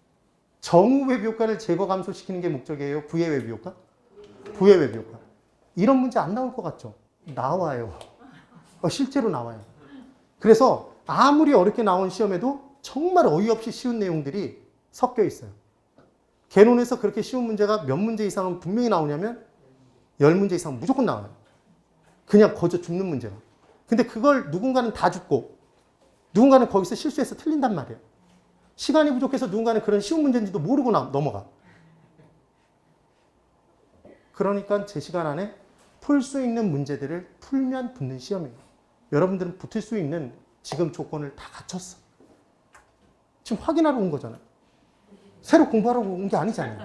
정후 외부 효과를 제거 감소시키는 게 목적이에요. 부의 외부 효과? 부의 외부 효과. 이런 문제 안 나올 것 같죠? 나와요. 실제로 나와요. 그래서 아무리 어렵게 나온 시험에도 정말 어이없이 쉬운 내용들이 섞여 있어요. 개론에서 그렇게 쉬운 문제가 몇 문제 이상은 분명히 나오냐면 10문제 이상은 무조건 나와요. 그냥 거저 죽는 문제가. 근데 그걸 누군가는 다 죽고 누군가는 거기서 실수해서 틀린단 말이에요. 시간이 부족해서 누군가는 그런 쉬운 문제인지도 모르고 넘어가. 그러니까 제 시간 안에 풀 수 있는 문제들을 풀면 붙는 시험이에요. 여러분들은 붙을 수 있는 지금 조건을 다 갖췄어. 지금 확인하러 온 거잖아요. 새로 공부하러 온 게 아니잖아요.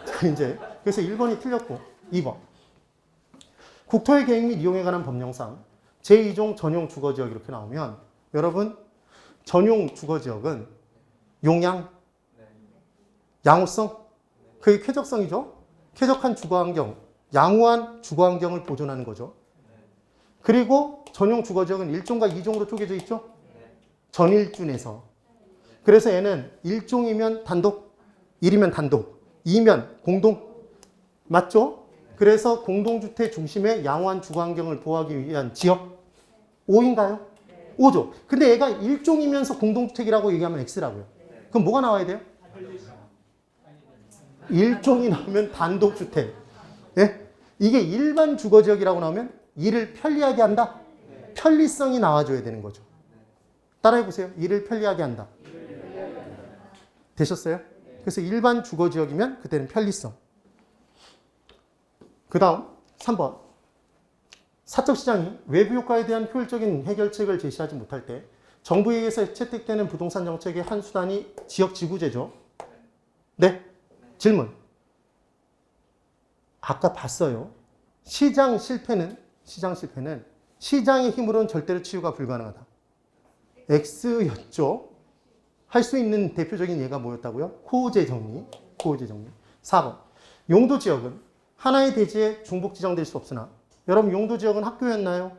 자, 이제 그래서 1번이 틀렸고 2번. 국토의 계획 및 이용에 관한 법령상 제2종 전용 주거지역 이렇게 나오면 여러분 전용 주거지역은 용양, 양호성, 그게 쾌적성이죠. 쾌적한 주거환경, 양호한 주거환경을 보존하는 거죠. 그리고 전용 주거지역은 1종과 2종으로 쪼개져 있죠. 전일준에서. 그래서 얘는 1종이면 단독, 1이면 단독, 2면 공동. 맞죠? 그래서 공동주택 중심의 양호한 주거환경을 보호하기 위한 지역 5인가요? 5죠. 근데 얘가 1종이면서 공동주택이라고 얘기하면 X라고요. 그럼 뭐가 나와야 돼요? 1종이 나오면 단독주택. 예? 이게 일반 주거지역이라고 나오면 일을 편리하게 한다? 편리성이 나와줘야 되는 거죠. 따라해보세요. 일을 편리하게 한다. 되셨어요? 그래서 일반 주거지역이면 그때는 편리성. 그 다음 3번. 사적시장이 외부 효과에 대한 효율적인 해결책을 제시하지 못할 때 정부에 의해서 채택되는 부동산 정책의 한 수단이 지역지구제죠. 네? 질문. 아까 봤어요. 시장 실패는 시장의 힘으로는 절대로 치유가 불가능하다. X였죠. 할 수 있는 대표적인 예가 뭐였다고요? 호재 정리. 4번. 용도 지역은 하나의 대지에 중복 지정될 수 없으나 여러분 용도 지역은 학교였나요?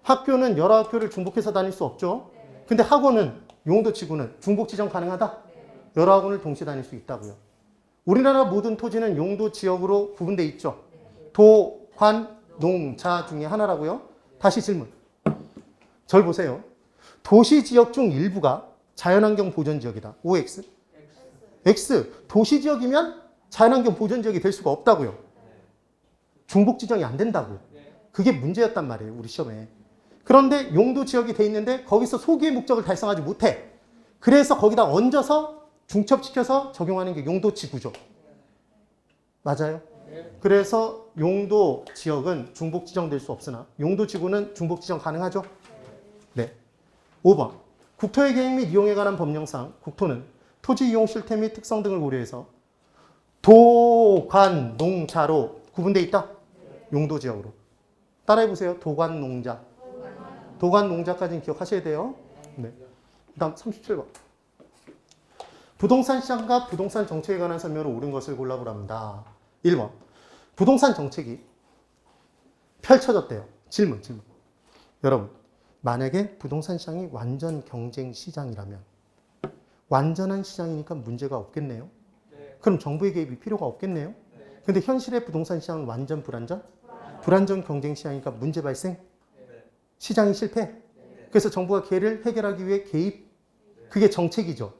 학교는 여러 학교를 중복해서 다닐 수 없죠. 근데 학원은 용도 지구는 중복 지정 가능하다? 여러 학원을 동시에 다닐 수 있다고요. 우리나라 모든 토지는 용도 지역으로 구분되어 있죠. 도, 관, 농, 자 중에 하나라고요. 다시 질문. 절 보세요. 도시 지역 중 일부가 자연환경 보전지역이다. OX? X. 도시 지역이면 자연환경 보전지역이 될 수가 없다고요. 중복 지정이 안 된다고요. 그게 문제였단 말이에요. 우리 시험에. 그런데 용도 지역이 돼 있는데 거기서 소기의 목적을 달성하지 못해. 그래서 거기다 얹어서 중첩시켜서 적용하는 게 용도 지구죠. 맞아요? 그래서 용도 지역은 중복 지정될 수 없으나 용도 지구는 중복 지정 가능하죠? 네. 5번. 국토의 계획 및 이용에 관한 법령상 국토는 토지 이용 실태 및 특성 등을 고려해서 도, 관, 농자로 구분되어 있다? 용도 지역으로. 따라해보세요. 도관, 농자. 도관, 농자까지는 기억하셔야 돼요. 네. 그 다음 37번. 부동산 시장과 부동산 정책에 관한 설명으로 옳은 것을 골라보랍니다. 1번. 부동산 정책이 펼쳐졌대요. 질문. 여러분, 만약에 부동산 시장이 완전 경쟁 시장이라면 완전한 시장이니까 문제가 없겠네요. 그럼 정부의 개입이 필요가 없겠네요. 근데 현실의 부동산 시장은 완전 불안전? 불안전 경쟁 시장이니까 문제 발생? 시장이 실패? 그래서 정부가 걔를 해결하기 위해 개입? 그게 정책이죠.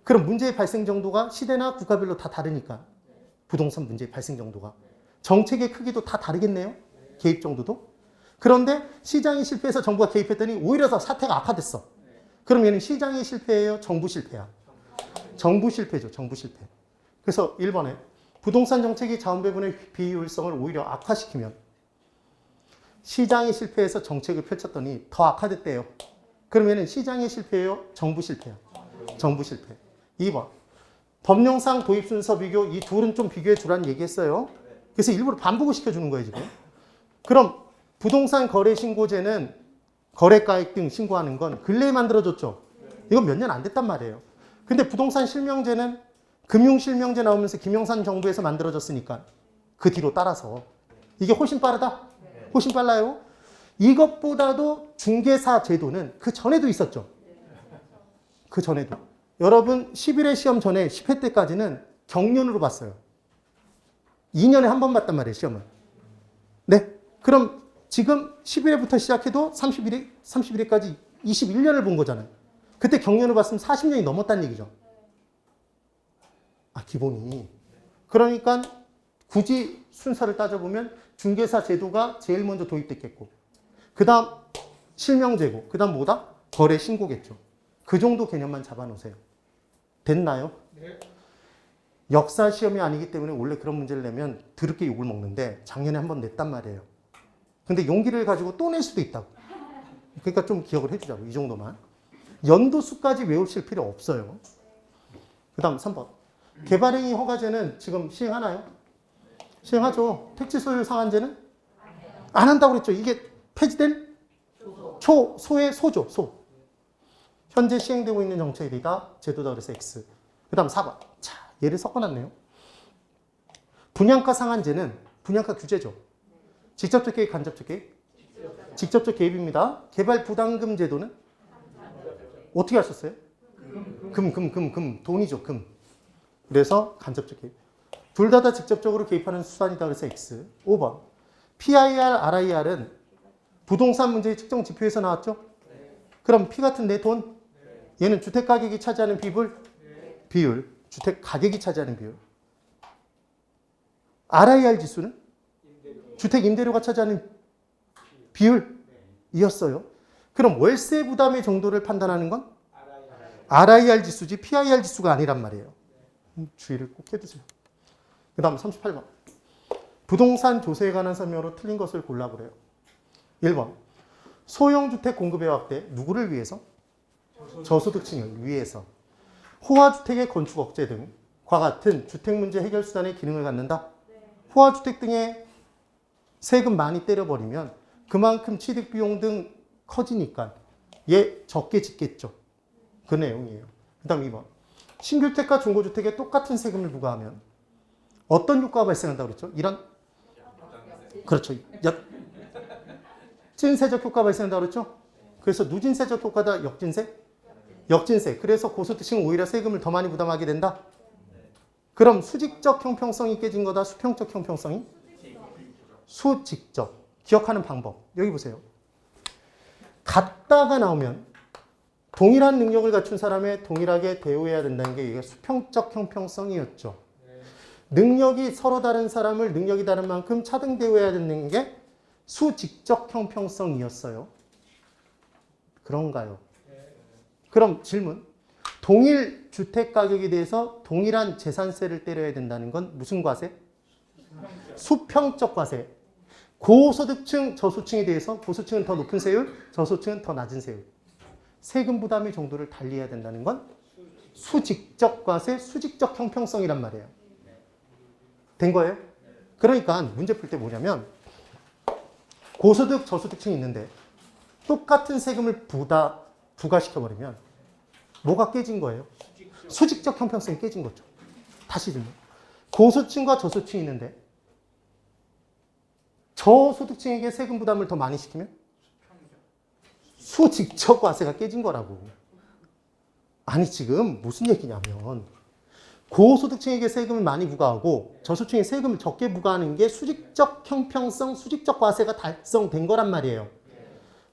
그럼 문제의 발생 정도가 시대나 국가별로 다 다르니까 부동산 문제의 발생 정도가 정책의 크기도 다 다르겠네요. 개입 정도도. 그런데 시장이 실패해서 정부가 개입했더니 오히려 더 사태가 악화됐어. 그럼 얘는 시장이 실패예요? 정부 실패야? 정부 실패죠. 정부 실패. 그래서 1번에 부동산 정책이 자원 배분의 비효율성을 오히려 악화시키면 시장이 실패해서 정책을 펼쳤더니 더 악화됐대요. 그러면은 시장이 실패예요? 정부 실패요? 정부 실패. 2번. 법령상 도입 순서 비교, 이 둘은 좀 비교해 주라는 얘기했어요. 그래서 일부러 반복을 시켜주는 거예요, 지금. 그럼 부동산 거래 신고제는 거래가액 등 신고하는 건 근래에 만들어졌죠. 이건 몇 년 안 됐단 말이에요. 근데 부동산 실명제는 금융실명제 나오면서 김영삼 정부에서 만들어졌으니까 그 뒤로 따라서 이게 훨씬 빠르다? 훨씬 빨라요. 이것보다도 중개사 제도는 그 전에도 있었죠. 그 전에도. 여러분 11회 시험 전에 10회 때까지는 경륜으로 봤어요. 2년에 한 번 봤단 말이에요, 시험을. 네. 그럼 지금 11회부터 시작해도 31회까지 21년을 본 거잖아요. 그때 경륜을 봤으면 40년이 넘었다는 얘기죠. 아, 기본이. 그러니까 굳이 순서를 따져보면 중개사 제도가 제일 먼저 도입됐겠고, 그 다음 실명제고, 그 다음 뭐다? 거래 신고겠죠. 그 정도 개념만 잡아놓으세요. 됐나요? 네. 역사 시험이 아니기 때문에 원래 그런 문제를 내면 더럽게 욕을 먹는데 작년에 한 번 냈단 말이에요. 근데 용기를 가지고 또 낼 수도 있다고. 그러니까 좀 기억을 해주자고. 이 정도만. 연도수까지 외우실 필요 없어요. 그 다음 3번. 개발행위 허가제는 지금 시행하나요? 시행하죠. 택지 소유 상한제는? 안 한다고 그랬죠. 이게 폐지된? 소의 소죠. 소. 현재 시행되고 있는 정책이다. 제도다. 그래서 X. 그 다음 4번. 자, 얘를 섞어놨네요. 분양가 상한제는 분양가 규제죠. 직접적 개입, 간접적 개입? 직접적 개입입니다. 개발 부담금 제도는? 어떻게 하셨어요? 금. 돈이죠, 금. 그래서 간접적 개입. 둘 다 직접적으로 개입하는 수단이다. 그래서 X. 5번. PIR, RIR은 부동산 문제의 측정 지표에서 나왔죠? 그럼 P 같은 내 돈? 얘는 주택 가격이 차지하는 비율. 주택 가격이 차지하는 비율. RIR 지수는? 주택 임대료가 차지하는 비율이었어요. 그럼 월세 부담의 정도를 판단하는 건? RIR 지수지 PIR 지수가 아니란 말이에요. 주의를 꼭 해두세요. 그 다음 38번. 부동산 조세에 관한 설명으로 틀린 것을 골라보래요. 1번. 소형주택 공급의 확대. 누구를 위해서? 저소득층을 위해서. 호화주택의 건축 억제 등과 같은 주택 문제 해결 수단의 기능을 갖는다. 호화주택 등의 세금 많이 때려버리면 그만큼 취득비용 등 커지니까 얘 적게 짓겠죠. 그 내용이에요. 그 다음 2번. 신규주택과 중고주택에 똑같은 세금을 부과하면 어떤 효과가 발생한다고 그랬죠? 이런? 그렇죠. 찐세적 효과가 발생한다고 그랬죠? 그래서 누진세적 효과다. 역진세. 그래서 고소득층은 오히려 세금을 더 많이 부담하게 된다. 그럼 수직적 형평성이 깨진 거다. 수평적 형평성이? 수직적. 기억하는 방법. 여기 보세요. 같다가 나오면 동일한 능력을 갖춘 사람에 동일하게 대우해야 된다는 게 이게 수평적 형평성이었죠. 능력이 서로 다른 사람을 능력이 다른 만큼 차등 대우해야 되는 게 수직적 형평성이었어요. 그런가요? 그럼 질문. 동일 주택 가격에 대해서 동일한 재산세를 때려야 된다는 건 무슨 과세? 수평적 과세. 고소득층, 저소득층에 대해서 고소득층은 더 높은 세율, 저소득층은 더 낮은 세율. 세금 부담의 정도를 달리해야 된다는 건 수직적 과세, 수직적 형평성이란 말이에요. 된 거예요? 그러니까 문제 풀 때 뭐냐면 고소득, 저소득층이 있는데 똑같은 세금을 부과시켜버리면 뭐가 깨진 거예요? 수직적 형평성이 깨진 거죠. 다시 질문. 고소득층과 저소득층이 있는데 저소득층에게 세금 부담을 더 많이 시키면 수직적 과세가 깨진 거라고. 아니 지금 무슨 얘기냐면 고소득층에게 세금을 많이 부과하고 저소득층에 세금을 적게 부과하는 게 수직적 형평성, 수직적 과세가 달성된 거란 말이에요.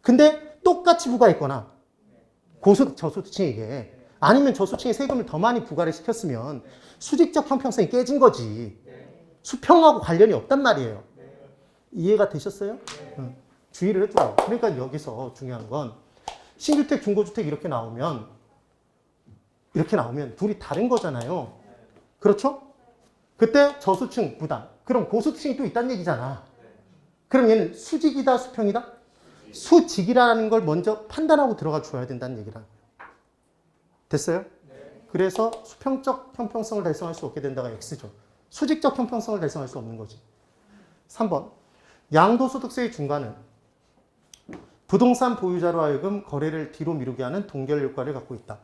근데 똑같이 부과했거나 고소득, 저소득층에게 아니면 저소득층에 세금을 더 많이 부과를 시켰으면 수직적 형평성이 깨진 거지. 수평하고 관련이 없단 말이에요. 이해가 되셨어요? 응. 주의를 해줘요. 그러니까 여기서 중요한 건 신주택, 중고주택 이렇게 나오면 둘이 다른 거잖아요. 그렇죠? 그때 저수층 부담. 그럼 고수층이 또 있다는 얘기잖아. 그럼 얘는 수직이다, 수평이다? 수직이라는 걸 먼저 판단하고 들어가 줘야 된다는 얘기라는 거예요. 됐어요? 그래서 수평적 형평성을 달성할 수 없게 된다가 X죠. 수직적 형평성을 달성할 수 없는 거지. 3번. 양도소득세의 중과는 부동산 보유자로 하여금 거래를 뒤로 미루게 하는 동결 효과를 갖고 있다.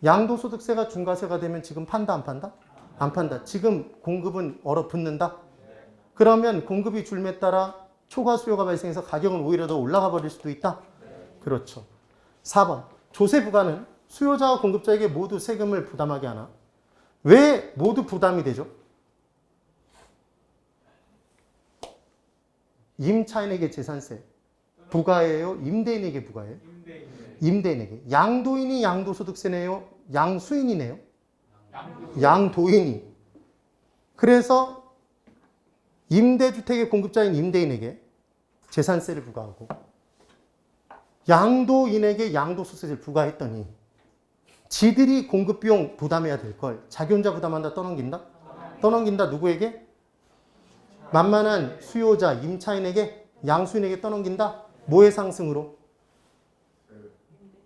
양도소득세가 중과세가 되면 지금 판다, 안 판다? 안 판다. 지금 공급은 얼어붙는다? 그러면 공급이 줄에 따라 초과 수요가 발생해서 가격은 오히려 더 올라가 버릴 수도 있다? 그렇죠. 4번. 조세 부과는 수요자와 공급자에게 모두 세금을 부담하게 하나? 왜 모두 부담이 되죠? 임차인에게 재산세 부과해요? 임대인에게 부과해요? 임대인에게. 양도인이 양도소득세 내요? 양수인이 내요? 양도인이. 그래서 임대주택의 공급자인 임대인에게 재산세를 부과하고 양도인에게 양도소득세를 부과했더니 지들이 공급비용 부담해야 될 걸 자기 혼자 부담한다, 떠넘긴다? 떠넘긴다. 누구에게? 만만한 수요자, 임차인에게, 양수인에게 떠넘긴다? 뭐의 상승으로?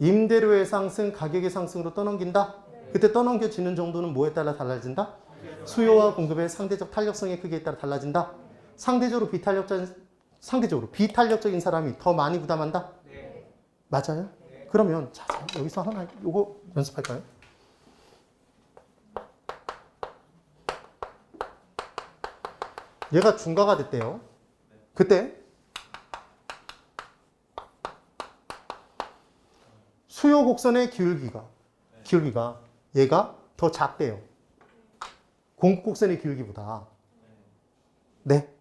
임대료의 상승, 가격의 상승으로 떠넘긴다? 그때 떠넘겨지는 정도는 뭐에 따라 달라진다? 수요와 공급의 상대적 탄력성의 크기에 따라 달라진다? 상대적으로 비탄력적인 사람이 더 많이 부담한다? 맞아요? 그러면 자, 여기서 하나 요거 연습할까요? 얘가 중과가 됐대요. 그때 수요 곡선의 기울기가 얘가 더 작대요. 공급 곡선의 기울기보다. 네.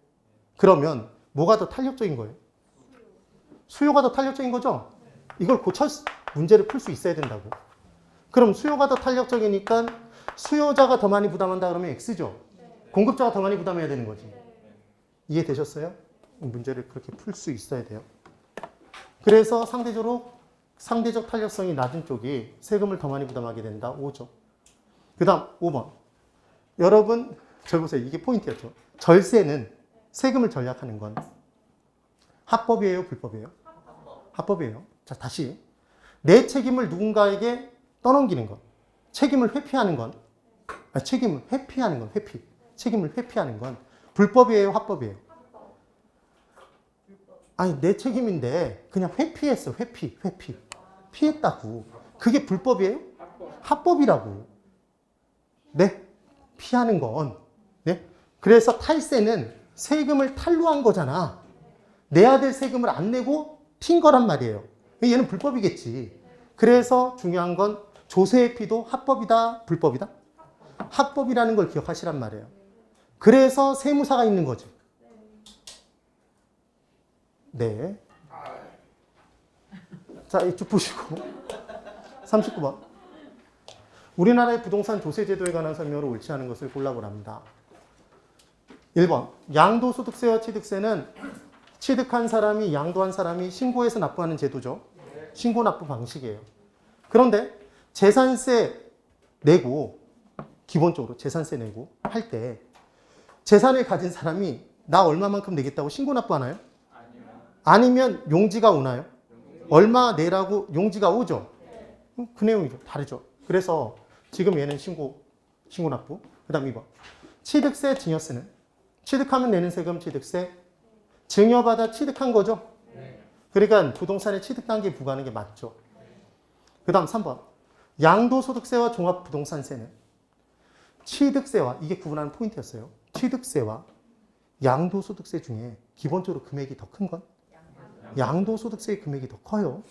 그러면 뭐가 더 탄력적인 거예요? 수요가 더 탄력적인 거죠? 이걸 고쳐 문제를 풀 수 있어야 된다고. 그럼 수요가 더 탄력적이니까 수요자가 더 많이 부담한다 그러면 X죠? 공급자가 더 많이 부담해야 되는 거지. 이해되셨어요? 문제를 그렇게 풀 수 있어야 돼요. 그래서 상대적 탄력성이 낮은 쪽이 세금을 더 많이 부담하게 된다. 5죠. 그 다음 5번. 여러분 저 보세요. 이게 포인트였죠. 절세는 세금을 절약하는 건 합법이에요? 불법이에요? 합법이에요. 자, 다시. 내 책임을 누군가에게 떠넘기는 것. 책임을 회피하는 건 책임을 회피하는 건 불법이에요? 합법이에요? 아니, 내 책임인데 그냥 회피했어. 회피. 피했다고. 그게 불법이에요? 합법이라고. 네? 피하는 건. 네? 그래서 탈세는 세금을 탈루한 거잖아. 내야 될 세금을 안 내고 튄 거란 말이에요. 얘는 불법이겠지. 그래서 중요한 건 조세회피도 합법이다, 불법이다? 합법이라는 걸 기억하시란 말이에요. 그래서 세무사가 있는 거지. 네. 자, 이쪽 보시고. 39번. 우리나라의 부동산 조세제도에 관한 설명으로 옳지 않은 것을 골라보랍니다. 1번. 양도소득세와 취득세는 취득한 사람이, 양도한 사람이 신고해서 납부하는 제도죠. 신고 납부 방식이에요. 그런데 재산세 내고, 기본적으로 재산세 내고 할 때 재산을 가진 사람이 나 얼마만큼 내겠다고 신고 납부하나요? 아니면 용지가 오나요? 얼마 내라고 용지가 오죠? 그 내용이죠. 다르죠. 그래서 지금 얘는 신고 납부. 그 다음 2번. 취득세, 증여세는 취득하면 내는 세금 취득세. 증여받아 취득한 거죠? 그러니까 부동산의 취득 단계에 부과하는 게 맞죠. 그 다음 3번. 양도소득세와 종합부동산세는 취득세와, 이게 구분하는 포인트였어요. 취득세와 양도소득세 중에 기본적으로 금액이 더 큰 건? 양도소득세의 금액이 더 커요.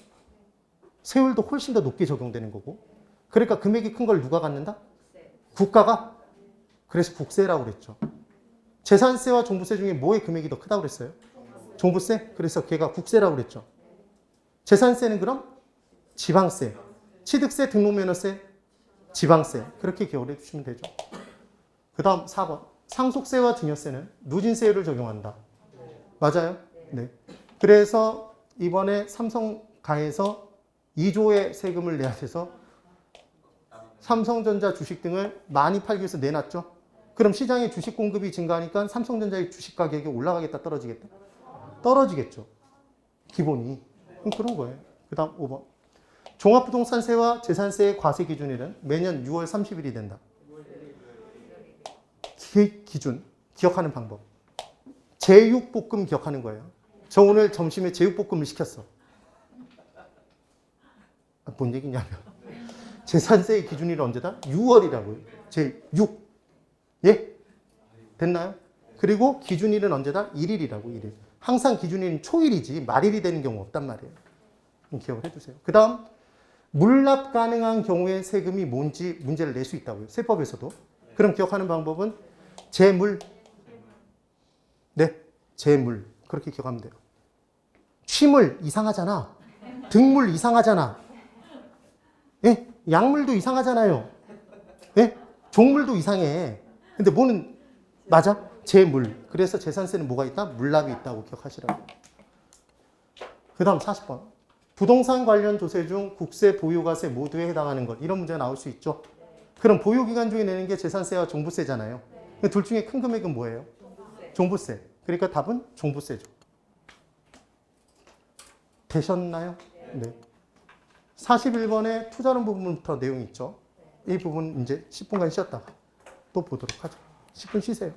세율도 훨씬 더 높게 적용되는 거고. 그러니까 금액이 큰 걸 누가 갖는다? 국가가? 그래서 국세라고 그랬죠. 재산세와 종부세 중에 뭐의 금액이 더 크다고 그랬어요? 종부세? 그래서 걔가 국세라고 그랬죠. 재산세는 그럼 지방세. 취득세, 등록면허세, 지방세. 그렇게 기억을 해주시면 되죠. 그 다음 4번. 상속세와 증여세는 누진세율을 적용한다. 맞아요? 네. 그래서 이번에 삼성가에서 2조의 세금을 내야 돼서 삼성전자 주식 등을 많이 팔기 위해서 내놨죠. 그럼 시장에 주식 공급이 증가하니까 삼성전자의 주식 가격이 올라가겠다, 떨어지겠다? 떨어지겠죠. 기본이. 그런 거예요. 그 다음 5번. 종합부동산세와 재산세의 과세 기준일은 매년 6월 30일이 된다. 기준, 기억하는 방법. 제육볶음 기억하는 거예요. 저 오늘 점심에 제육볶음을 시켰어. 뭔 얘기냐면 재산세의 기준일은 언제다? 6월이라고요. 제6. 예? 됐나요? 그리고 기준일은 언제다? 1일이라고 1일. 항상 기준일은 초일이지 말일이 되는 경우 없단 말이에요. 기억을 해주세요. 그 다음 물납 가능한 경우에 세금이 뭔지 문제를 낼 수 있다고요. 세법에서도. 그럼 기억하는 방법은 재물. 네, 재물. 그렇게 기억하면 돼요. 취물 이상하잖아. 등물 이상하잖아. 예? 약물도 이상하잖아요. 예? 종물도 이상해. 근데 뭐는 맞아? 재물. 그래서 재산세는 뭐가 있다? 물납이 있다고 기억하시라고. 그 다음 40번. 부동산 관련 조세 중 국세, 보유과세 모두에 해당하는 것. 이런 문제가 나올 수 있죠. 그럼 보유기간 중에 내는 게 재산세와 종부세잖아요. 둘 중에 큰 금액은 뭐예요? 종부세. 그러니까 답은 종부세죠. 되셨나요? 네. 41번에 투자론 부분부터 내용이 있죠. 이 부분 이제 10분간 쉬었다가 또 보도록 하죠. 10분 쉬세요.